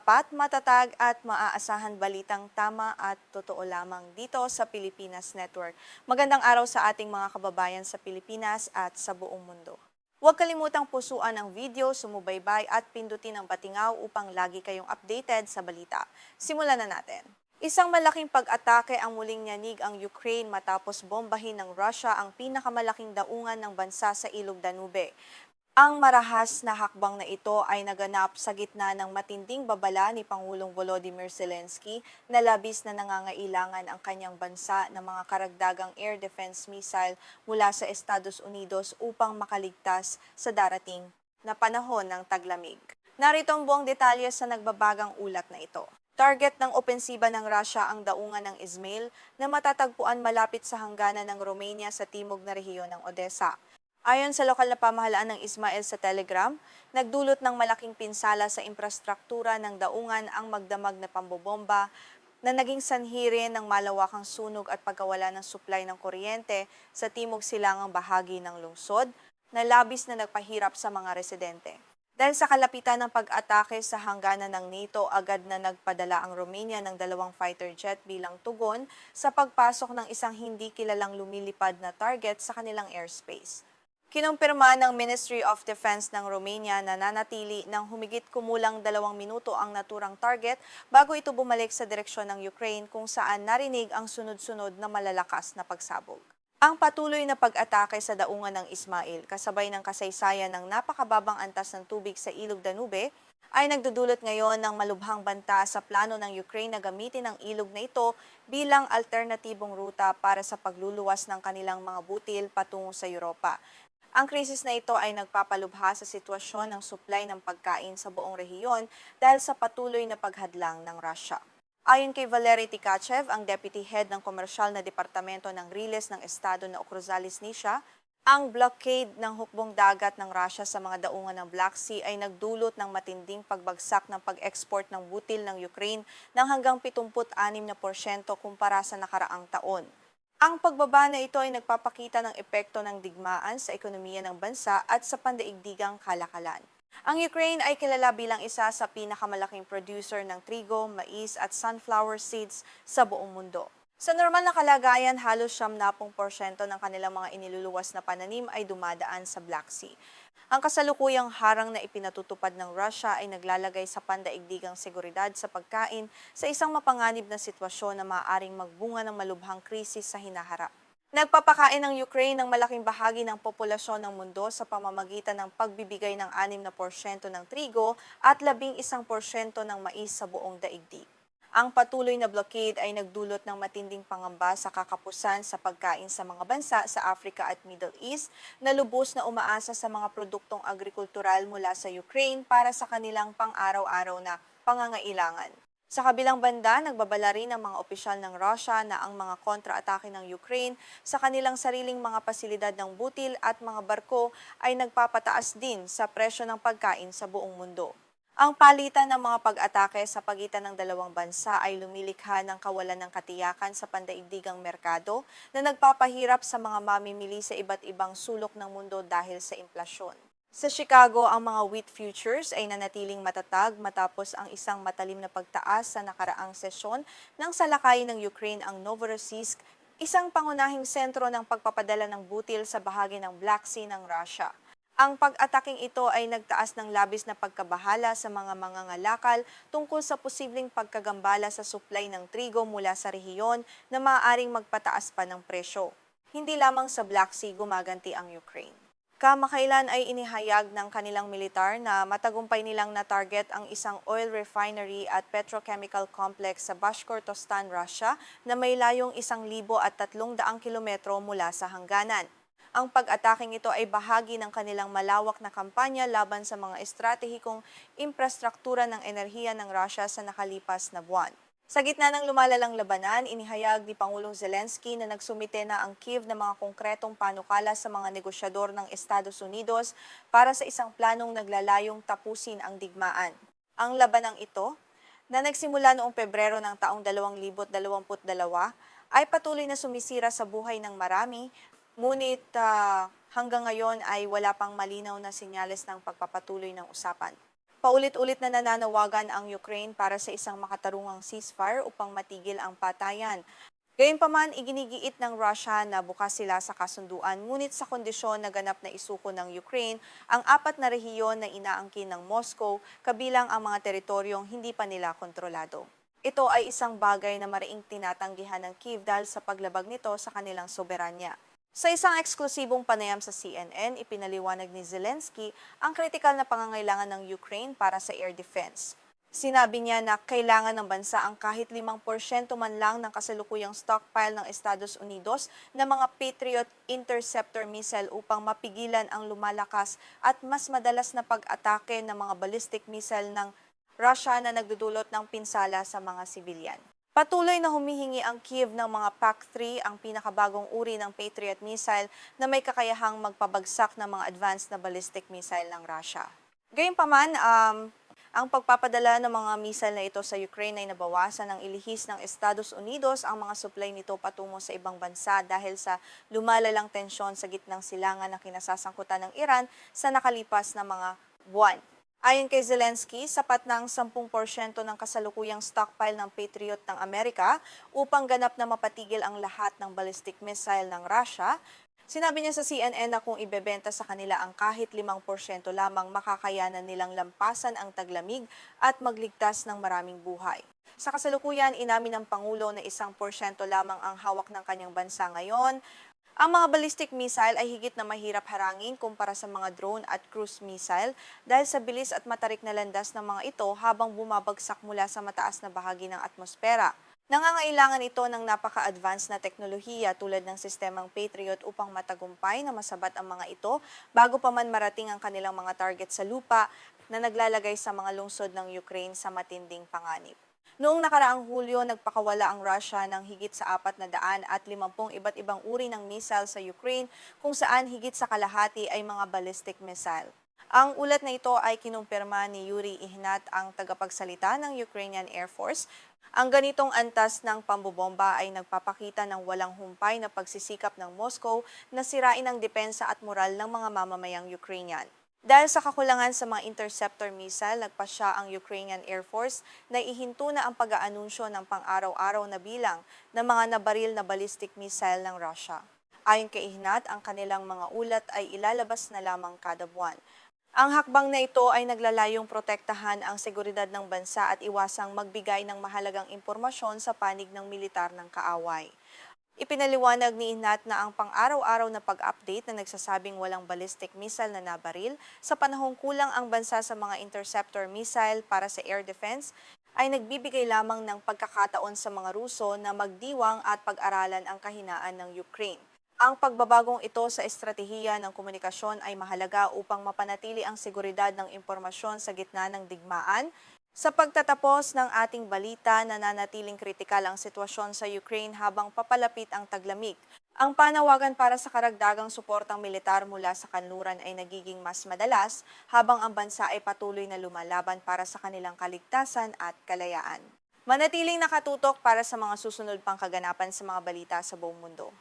tapat, matatag at maaasahan balitang tama at totoo lamang dito sa Pilipinas Network. Magandang araw sa ating mga kababayan sa Pilipinas at sa buong mundo. Huwag kalimutang pusuan ang video, sumubaybay at pindutin ang patingaw upang lagi kayong updated sa balita. Simulan na natin. Isang malaking pag-atake ang muling nyanig ang Ukraine matapos bombahin ng Russia ang pinakamalaking daungan ng bansa sa Ilog Danube. Ang marahas na hakbang na ito ay naganap sa gitna ng matinding babala ni Pangulong Volodymyr Zelensky na labis na nangangailangan ang kanyang bansa ng mga karagdagang air defense missile mula sa Estados Unidos upang makaligtas sa darating na panahon ng taglamig. Narito ang buong detalye sa nagbabagang ulat na ito. Target ng opensiba ng Russia ang daungan ng Izmail na matatagpuan malapit sa hangganan ng Romania sa timog na rehiyon ng Odessa. Ayon sa lokal na pamahalaan ng Ismail sa Telegram, nagdulot ng malaking pinsala sa infrastruktura ng daungan ang magdamag na pambobomba na naging sanhi rin ng malawakang sunog at pagkawala ng supply ng kuryente sa timog silangang bahagi ng lungsod na labis na nagpahirap sa mga residente. Dahil sa kalapitan ng pag-atake sa hangganan ng NATO, agad na nagpadala ang Romania ng 2 fighter jet bilang tugon sa pagpasok ng isang hindi kilalang lumilipad na target sa kanilang airspace. Kinumpirma ng Ministry of Defense ng Romania na nanatili ng humigit kumulang 2 minuto ang naturang target bago ito bumalik sa direksyon ng Ukraine kung saan narinig ang sunod-sunod na malalakas na pagsabog. Ang patuloy na pag-atake sa daungan ng Ismail kasabay ng kasaysayan ng napakababang antas ng tubig sa Ilog Danube ay nagdudulot ngayon ng malubhang banta sa plano ng Ukraine na gamitin ang ilog na ito bilang alternatibong ruta para sa pagluluwas ng kanilang mga butil patungo sa Europa. Ang krisis na ito ay nagpapalubha sa sitwasyon ng supply ng pagkain sa buong rehiyon dahil sa patuloy na paghadlang ng Russia. Ayon kay Valery Tkachev, ang Deputy Head ng Komersyal na Departamento ng Riles ng Estado na Okrozalis Nisha, ang blockade ng hukbong dagat ng Russia sa mga daungan ng Black Sea ay nagdulot ng matinding pagbagsak ng pag-export ng butil ng Ukraine ng hanggang 76% kumpara sa nakaraang taon. Ang pagbaba na ito ay nagpapakita ng epekto ng digmaan sa ekonomiya ng bansa at sa pandaigdigang kalakalan. Ang Ukraine ay kilala bilang isa sa pinakamalaking producer ng trigo, mais at sunflower seeds sa buong mundo. Sa normal na kalagayan, halos 70% ng kanilang mga iniluluwas na pananim ay dumadaan sa Black Sea. Ang kasalukuyang harang na ipinatutupad ng Russia ay naglalagay sa pandaigdigang seguridad sa pagkain sa isang mapanganib na sitwasyon na maaaring magbunga ng malubhang krisis sa hinaharap. Nagpapakain ng Ukraine ng malaking bahagi ng populasyon ng mundo sa pamamagitan ng pagbibigay ng 6% ng trigo at 11% ng mais sa buong daigdig. Ang patuloy na blockade ay nagdulot ng matinding pangamba sa kakapusan sa pagkain sa mga bansa sa Africa at Middle East na lubos na umaasa sa mga produktong agrikultural mula sa Ukraine para sa kanilang pang-araw-araw na pangangailangan. Sa kabilang banda, nagbabala rin ang mga opisyal ng Russia na ang mga kontra-atake ng Ukraine sa kanilang sariling mga pasilidad ng butil at mga barko ay nagpapataas din sa presyo ng pagkain sa buong mundo. Ang palitan ng mga pag-atake sa pagitan ng dalawang bansa ay lumilikha ng kawalan ng katiyakan sa pandaigdigang merkado na nagpapahirap sa mga mamimili sa iba't ibang sulok ng mundo dahil sa inflasyon. Sa Chicago, ang mga wheat futures ay nanatiling matatag matapos ang isang matalim na pagtaas sa nakaraang sesyon ng salakayin ng Ukraine ang Novorossiysk, isang pangunahing sentro ng pagpapadala ng butil sa bahagi ng Black Sea ng Russia. Ang pag-ataking ito ay nagtaas ng labis na pagkabahala sa mga mangangalakal tungkol sa posibleng pagkagambala sa supply ng trigo mula sa rehiyon na maaaring magpataas pa ng presyo. Hindi lamang sa Black Sea gumaganti ang Ukraine. Kamakailan ay inihayag ng kanilang militar na matagumpay nilang na-target ang isang oil refinery at petrochemical complex sa Bashkortostan, Russia na may layong 1,300 kilometro mula sa hangganan. Ang pag-ataking ito ay bahagi ng kanilang malawak na kampanya laban sa mga estratehikong infrastruktura ng enerhiya ng Russia sa nakalipas na buwan. Sa gitna ng lumalalang labanan, inihayag ni Pangulong Zelensky na nagsumite na ang Kyiv ng mga konkretong panukala sa mga negosyador ng Estados Unidos para sa isang planong naglalayong tapusin ang digmaan. Ang labanang ito, na nagsimula noong Pebrero ng taong 2022, ay patuloy na sumisira sa buhay ng marami. Ngunit hanggang ngayon ay wala pang malinaw na senyales ng pagpapatuloy ng usapan. Paulit-ulit na nananawagan ang Ukraine para sa isang makatarungang ceasefire upang matigil ang patayan. Gayunpaman, iginigiit ng Russia na bukas sila sa kasunduan, ngunit sa kondisyon na ganap na isuko ng Ukraine ang 4 na rehiyon na inaangkin ng Moscow, kabilang ang mga teritoryong hindi pa nila kontrolado. Ito ay isang bagay na mariing tinatanggihan ng Kyiv dahil sa paglabag nito sa kanilang soberanya. Sa isang eksklusibong panayam sa CNN, ipinaliwanag ni Zelensky ang kritikal na pangangailangan ng Ukraine para sa air defense. Sinabi niya na kailangan ng bansa ang kahit 5% man lang ng kasalukuyang stockpile ng Estados Unidos na mga Patriot interceptor missile upang mapigilan ang lumalakas at mas madalas na pag-atake ng mga ballistic missile ng Russia na nagdudulot ng pinsala sa mga sibilyan. Patuloy na humihingi ang Kyiv ng mga PAC-3, ang pinakabagong uri ng Patriot missile na may kakayahang magpabagsak ng mga advanced na ballistic missile ng Russia. Gayunpaman, ang pagpapadala ng mga missile na ito sa Ukraine ay nabawasan ng ilihis ng Estados Unidos ang mga supply nito patungo sa ibang bansa dahil sa lumalalang tensyon sa gitnang silangan na kinasasangkutan ng Iran sa nakalipas na mga buwan. Ayon kay Zelensky, sapat ng 10% ng kasalukuyang stockpile ng Patriot ng Amerika upang ganap na mapatigil ang lahat ng ballistic missile ng Russia. Sinabi niya sa CNN na kung ibebenta sa kanila ang kahit 5% lamang, makakayanan nilang lampasan ang taglamig at magligtas ng maraming buhay. Sa kasalukuyan, inamin ng Pangulo na 1% lamang ang hawak ng kanyang bansa ngayon. Ang mga ballistic missile ay higit na mahirap harangin kumpara sa mga drone at cruise missile dahil sa bilis at matarik na landas ng mga ito habang bumabagsak mula sa mataas na bahagi ng atmosfera. Nangangailangan ito ng napaka-advanced na teknolohiya tulad ng sistemang Patriot upang matagumpay na masabat ang mga ito bago pa man marating ang kanilang mga target sa lupa na naglalagay sa mga lungsod ng Ukraine sa matinding panganib. Noong nakaraang Hulyo, nagpakawala ang Russia ng higit sa 450 iba't ibang uri ng missile sa Ukraine kung saan higit sa kalahati ay mga ballistic missile. Ang ulat na ito ay kinumpirma ni Yuri Ihnat, ang tagapagsalita ng Ukrainian Air Force. Ang ganitong antas ng pambobomba ay nagpapakita ng walang humpay na pagsisikap ng Moscow na sirain ang depensa at moral ng mga mamamayang Ukrainian. Dahil sa kakulangan sa mga interceptor missile, nagpasya ang Ukrainian Air Force na ihinto na ang pag-aanunsyo ng pang-araw-araw na bilang ng mga nabaril na ballistic missile ng Russia. Ayon kay Ihnat, ang kanilang mga ulat ay ilalabas na lamang kada buwan. Ang hakbang na ito ay naglalayong protektahan ang seguridad ng bansa at iwasang magbigay ng mahalagang impormasyon sa panig ng militar ng kaaway. Ipinaliwanag ni Ihnat na ang pang-araw-araw na pag-update na nagsasabing walang ballistic missile na nabaril sa panahong kulang ang bansa sa mga interceptor missile para sa air defense ay nagbibigay lamang ng pagkakataon sa mga Ruso na magdiwang at pag-aralan ang kahinaan ng Ukraine. Ang pagbabagong ito sa estratehiya ng komunikasyon ay mahalaga upang mapanatili ang seguridad ng impormasyon sa gitna ng digmaan. Sa pagtatapos ng ating balita, nananatiling kritikal ang sitwasyon sa Ukraine habang papalapit ang taglamig. Ang panawagan para sa karagdagang suportang militar mula sa kanluran ay nagiging mas madalas habang ang bansa ay patuloy na lumalaban para sa kanilang kaligtasan at kalayaan. Manatiling nakatutok para sa mga susunod pang kaganapan sa mga balita sa buong mundo.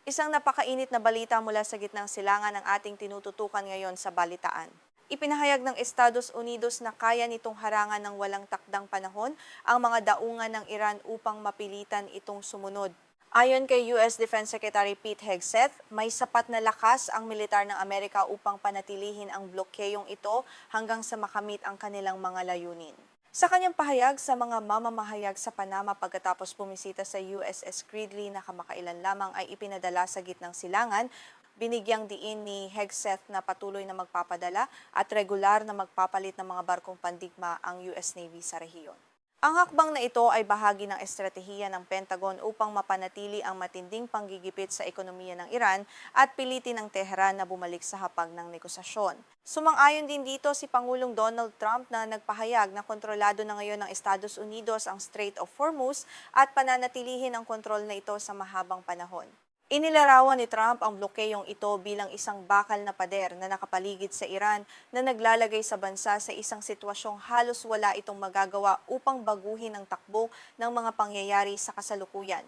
Isang napakainit na balita mula sa gitnang silangan ng ating tinututukan ngayon sa balitaan. Ipinahayag ng Estados Unidos na kaya nitong harangan ng walang takdang panahon ang mga daungan ng Iran upang mapilitan itong sumunod. Ayon kay US Defense Secretary Pete Hegseth, may sapat na lakas ang militar ng Amerika upang panatilihin ang blokeyong ito hanggang sa makamit ang kanilang mga layunin. Sa kanyang pahayag sa mga mamamahayag sa Panama pagkatapos bumisita sa USS Gridley na kamakailan lamang ay ipinadala sa gitnang silangan, binigyang diin ni Hegseth na patuloy na magpapadala at regular na magpapalit ng mga barkong pandigma ang US Navy sa rehiyon. Ang hakbang na ito ay bahagi ng estratehiya ng Pentagon upang mapanatili ang matinding panggigipit sa ekonomiya ng Iran at pilitin ng Tehran na bumalik sa hapag ng negosasyon. Sumang-ayon din dito si Pangulong Donald Trump na nagpahayag na kontrolado na ngayon ng Estados Unidos ang Strait of Hormuz at pananatilihin ang kontrol na ito sa mahabang panahon. Inilarawan ni Trump ang blokeyong ito bilang isang bakal na pader na nakapaligid sa Iran na naglalagay sa bansa sa isang sitwasyong halos wala itong magagawa upang baguhin ang takbo ng mga pangyayari sa kasalukuyan.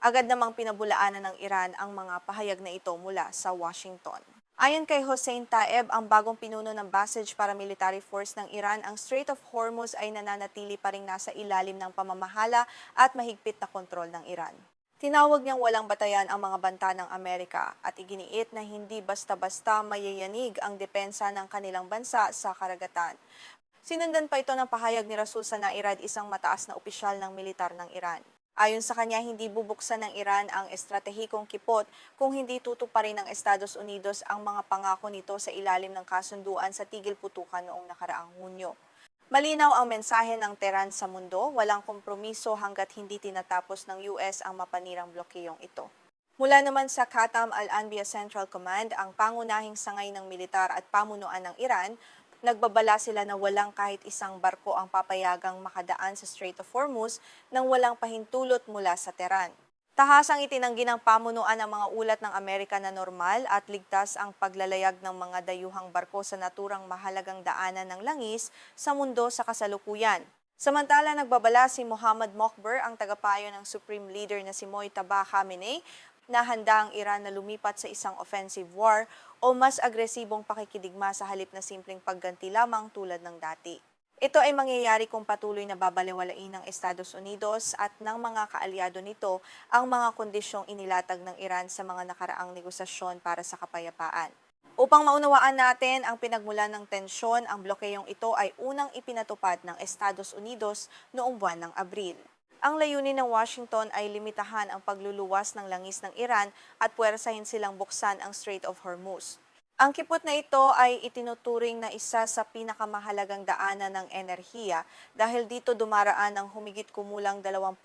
Agad namang pinabulaanan ng Iran ang mga pahayag na ito mula sa Washington. Ayon kay Hossein Taeb, ang bagong pinuno ng Basij Paramilitary Force ng Iran, ang Strait of Hormuz ay nananatili pa ring nasa ilalim ng pamamahala at mahigpit na kontrol ng Iran. Tinawag niyang walang batayan ang mga banta ng Amerika at iginiit na hindi basta-basta mayayanig ang depensa ng kanilang bansa sa karagatan. Sinundan pa ito ng pahayag ni Rasul Sanairad, isang mataas na opisyal ng militar ng Iran. Ayon sa kanya, hindi bubuksan ng Iran ang estratehikong kipot kung hindi tutuparin ng Estados Unidos ang mga pangako nito sa ilalim ng kasunduan sa tigil putukan noong nakaraang Hunyo. Malinaw ang mensahe ng Tehran sa mundo, walang kompromiso hanggat hindi tinatapos ng US ang mapanirang blokeyong ito. Mula naman sa Qatam Al-Anbiya Central Command, ang pangunahing sangay ng militar at pamunuan ng Iran, nagbabala sila na walang kahit isang barko ang papayagang makadaan sa Strait of Hormuz nang walang pahintulot mula sa Tehran. Tahasang itinanggi ng pamunuan ang mga ulat ng Amerika na normal at ligtas ang paglalayag ng mga dayuhang barko sa naturang mahalagang daanan ng langis sa mundo sa kasalukuyan. Samantala, nagbabala si Mohammad Mokhber, ang tagapayo ng Supreme Leader na si Mojtaba Khamenei, na handa ang Iran na lumipat sa isang offensive war o mas agresibong pakikidigma sa halip na simpleng pagganti lamang tulad ng dati. Ito ay mangyayari kung patuloy na babalewalain ng Estados Unidos at ng mga kaalyado nito ang mga kondisyong inilatag ng Iran sa mga nakaraang negosasyon para sa kapayapaan. Upang maunawaan natin ang pinagmulan ng tensyon, ang blokeyong ito ay unang ipinatupad ng Estados Unidos noong buwan ng Abril. Ang layunin ng Washington ay limitahan ang pagluluwas ng langis ng Iran at puwersahin silang buksan ang Strait of Hormuz. Ang kipot na ito ay itinuturing na isa sa pinakamahalagang daanan ng enerhiya dahil dito dumaraan ang humigit kumulang 20%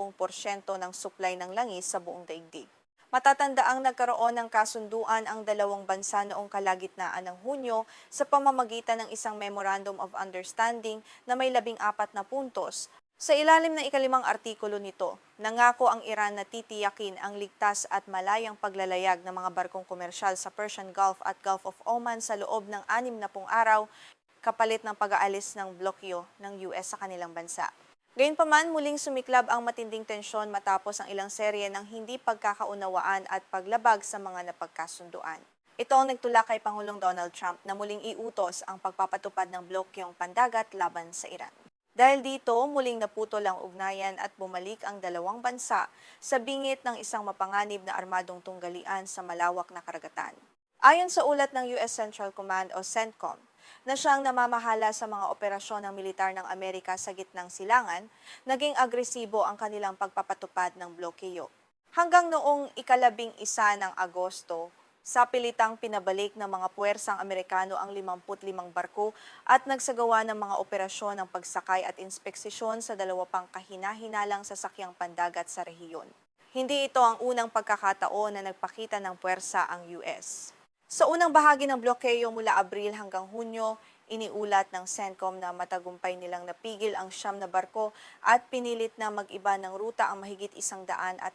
ng supply ng langis sa buong daigdig. Matatandaang nagkaroon ng kasunduan ang dalawang bansa noong kalagitnaan ng Hunyo sa pamamagitan ng isang Memorandum of Understanding na may 14 na puntos. Sa ilalim ng ikalimang artikulo nito, nangako ang Iran na titiyakin ang ligtas at malayang paglalayag ng mga barkong komersyal sa Persian Gulf at Gulf of Oman sa loob ng 60 araw, kapalit ng pag-aalis ng blokyo ng US sa kanilang bansa. Gayunpaman, muling sumiklab ang matinding tensyon matapos ang ilang serye ng hindi pagkakaunawaan at paglabag sa mga napagkasunduan. Ito ang nagtulak kay Pangulong Donald Trump na muling iutos ang pagpapatupad ng blokyong pandagat laban sa Iran. Dahil dito, muling naputol ang ugnayan at bumalik ang dalawang bansa sa bingit ng isang mapanganib na armadong tunggalian sa malawak na karagatan. Ayon sa ulat ng US Central Command o CENTCOM, na siyang namamahala sa mga operasyon ng militar ng Amerika sa gitnang silangan, naging agresibo ang kanilang pagpapatupad ng blokeyo. Hanggang noong ika-11 ng Agosto, sa pilitang pinabalik ng mga puwersang Amerikano ang 55 barko at nagsagawa ng mga operasyon ng pagsakay at inspeksisyon sa 2 pang kahina-hinalang sasakyang pandagat sa rehiyon. Hindi ito ang unang pagkakataon na nagpakita ng puwersa ang US. Sa unang bahagi ng blokeyo mula Abril hanggang Hunyo, iniulat ng CENTCOM na matagumpay nilang napigil ang 9 na barko at pinilit na mag-iba ng ruta ang mahigit 140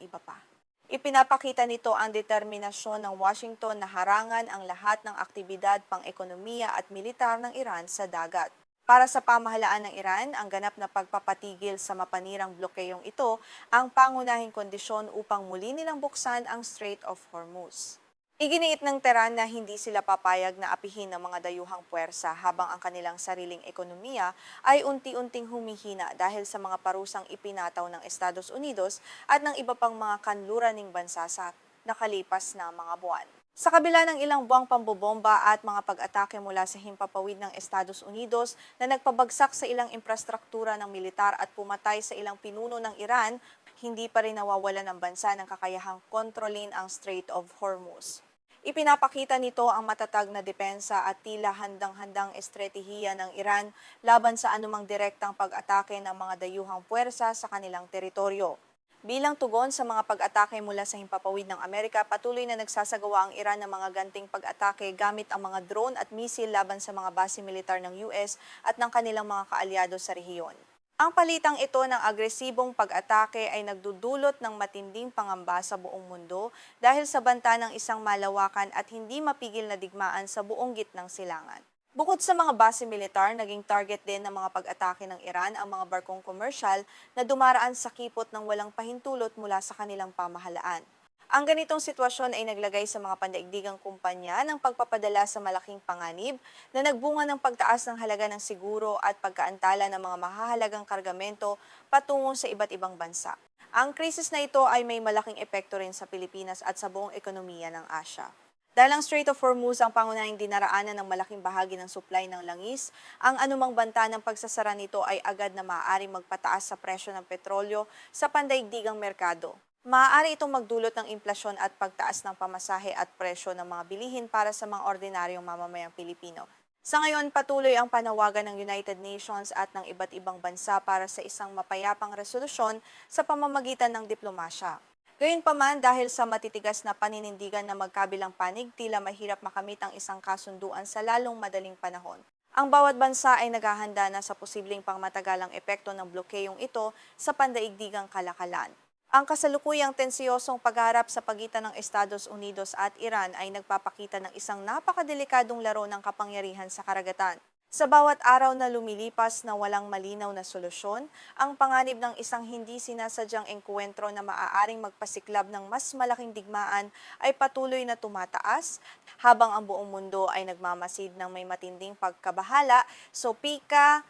iba pa. Ipinapakita nito ang determinasyon ng Washington na harangan ang lahat ng aktibidad pang-ekonomiya at militar ng Iran sa dagat. Para sa pamahalaan ng Iran, ang ganap na pagpapatigil sa mapanirang blokeyong ito ang pangunahing kondisyon upang muli nilang buksan ang Strait of Hormuz. Iginiit ng Tehran na hindi sila papayag na apihin ng mga dayuhang puwersa habang ang kanilang sariling ekonomiya ay unti-unting humihina dahil sa mga parusang ipinataw ng Estados Unidos at ng iba pang mga kanluraning bansa sa nakalipas na mga buwan. Sa kabila ng ilang buwang pambobomba at mga pag-atake mula sa himpapawid ng Estados Unidos na nagpabagsak sa ilang infrastruktura ng militar at pumatay sa ilang pinuno ng Iran, hindi pa rin nawawala ng bansa ng kakayahang kontrolin ang Strait of Hormuz. Ipinapakita nito ang matatag na depensa at tila handang-handang estratehiya ng Iran laban sa anumang direktang pag-atake ng mga dayuhang puwersa sa kanilang teritoryo. Bilang tugon sa mga pag-atake mula sa himpapawid ng Amerika, patuloy na nagsasagawa ang Iran ng mga ganting pag-atake gamit ang mga drone at misil laban sa mga base militar ng US at ng kanilang mga kaalyado sa rehiyon. Ang palitang ito ng agresibong pag-atake ay nagdudulot ng matinding pangamba sa buong mundo dahil sa banta ng isang malawakan at hindi mapigil na digmaan sa buong gitnang silangan. Bukod sa mga base militar, naging target din ng mga pag-atake ng Iran ang mga barkong komersyal na dumaraan sa kipot ng walang pahintulot mula sa kanilang pamahalaan. Ang ganitong sitwasyon ay naglagay sa mga pandaigdigang kumpanya ng pagpapadala sa malaking panganib na nagbunga ng pagtaas ng halaga ng siguro at pagkaantala ng mga mahahalagang kargamento patungo sa iba't ibang bansa. Ang krisis na ito ay may malaking epekto rin sa Pilipinas at sa buong ekonomiya ng Asya. Dahil ang Strait of Hormuz ang pangunahing dinaraanan ng malaking bahagi ng supply ng langis, ang anumang banta ng pagsasara nito ay agad na maaaring magpataas sa presyo ng petrolyo sa pandaigdigang merkado. Maaari itong magdulot ng inflasyon at pagtaas ng pamasahe at presyo ng mga bilihin para sa mga ordinaryong mamamayang Pilipino. Sa ngayon, patuloy ang panawagan ng United Nations at ng iba't ibang bansa para sa isang mapayapang resolusyon sa pamamagitan ng diplomasya. Gayunpaman, dahil sa matitigas na paninindigan na magkabilang panig, tila mahirap makamit ang isang kasunduan sa lalong madaling panahon. Ang bawat bansa ay naghahanda na sa posibleng pangmatagalang epekto ng blokeyong ito sa pandaigdigang kalakalan. Ang kasalukuyang tensiyosong pagharap sa pagitan ng Estados Unidos at Iran ay nagpapakita ng isang napakadelikadong laro ng kapangyarihan sa karagatan. Sa bawat araw na lumilipas na walang malinaw na solusyon, ang panganib ng isang hindi sinasadyang engkwentro na maaaring magpasiklab ng mas malaking digmaan ay patuloy na tumataas, habang ang buong mundo ay nagmamasid ng may matinding pagkabahala. So, Pika,